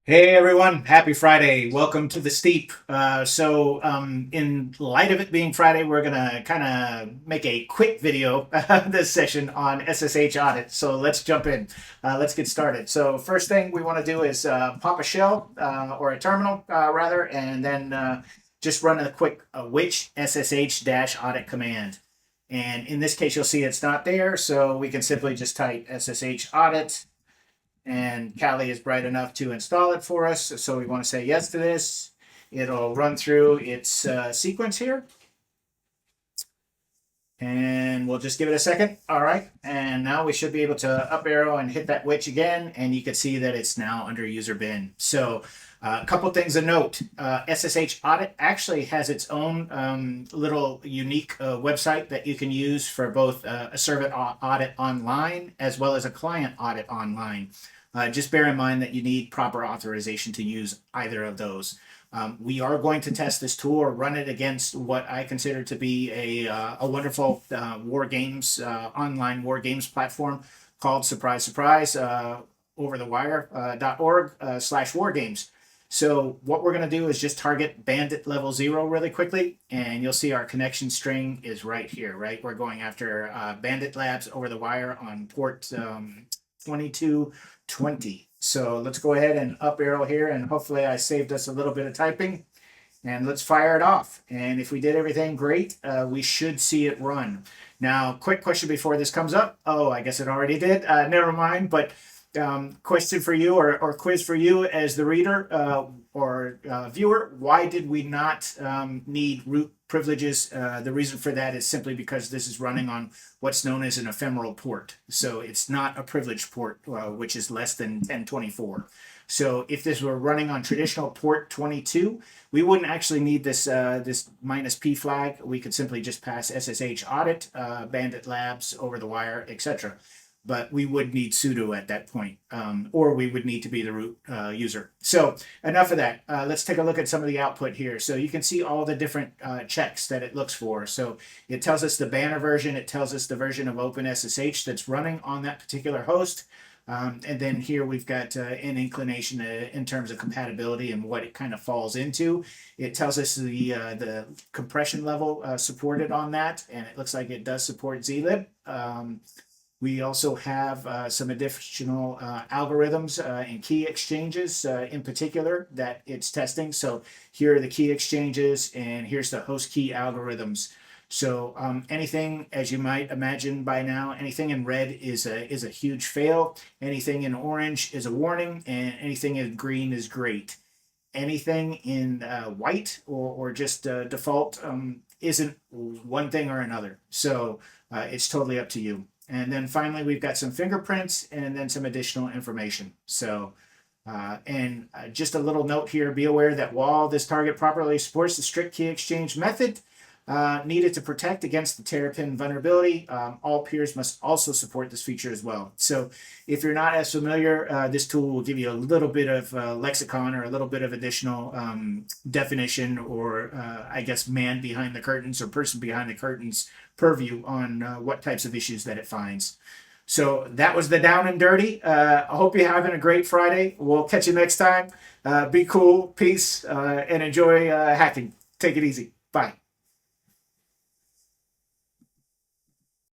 Hey everyone, happy Friday. Welcome to the Steep. In light of it being Friday, we're gonna kind of make a quick video this session on SSH audit. So let's jump in. Let's get started. So first thing we want to do is pop a shell or a terminal rather, and then just run a quick which SSH-audit command. And in this case, you'll see it's not there, so we can simply just type SSH audit and Kali is bright enough to install it for us. So we want to say yes to this. It'll run through its sequence here. And we'll just give it a second. All right. And now we should be able to up arrow and hit that witch again. And you can see that it's now under user bin. So a couple things to note. SSH Audit actually has its own little unique website that you can use for both a servant audit online as well as a client audit online. Just bear in mind that you need proper authorization to use either of those. We are going to test this tool or run it against what I consider to be a wonderful war games, online war games platform called Surprise Surprise, overthewire.org /war games. So what we're going to do is just target bandit level 0 really quickly, and you'll see our connection string is right here, right? We're going after Bandit Labs over the wire on port 2220. So let's go ahead and up arrow here, and hopefully I saved us a little bit of typing, and let's fire it off. And if we did everything great, we should see it run. Now, quick question before this comes up. Oh, I guess it already did. Never mind, but question for you or quiz for you as the reader or viewer. Why did we not need root privileges? The reason for that is simply because this is running on what's known as an ephemeral port. So it's not a privileged port, which is less than 1024. So if this were running on traditional port 22, we wouldn't actually need this this -P flag. We could simply just pass SSH audit, Bandit Labs over the wire, etc. But we would need sudo at that point, or we would need to be the root user. So enough of that. Let's take a look at some of the output here. So you can see all the different checks that it looks for. So it tells us the banner version. It tells us the version of OpenSSH that's running on that particular host. And then here we've got an inclination in terms of compatibility and what it kind of falls into. It tells us the compression level supported on that, and it looks like it does support zlib. We also have some additional algorithms and key exchanges in particular that it's testing. So here are the key exchanges, and here's the host key algorithms. So anything, as you might imagine by now, anything in red is a huge fail. Anything in orange is a warning, and anything in green is great. Anything in white or just default isn't one thing or another. So it's totally up to you. And then finally, we've got some fingerprints and then some additional information. So, just a little note here, be aware that while this target properly supports the strict key exchange method needed to protect against the Terrapin vulnerability, all peers must also support this feature as well. So if you're not as familiar, this tool will give you a little bit of lexicon or a little bit of additional definition or I guess man behind the curtains or person behind the curtains purview on what types of issues that it finds. So that was the down and dirty. I hope you're having a great Friday. We'll catch you next time. Be cool, peace, and enjoy hacking. Take it easy. Bye.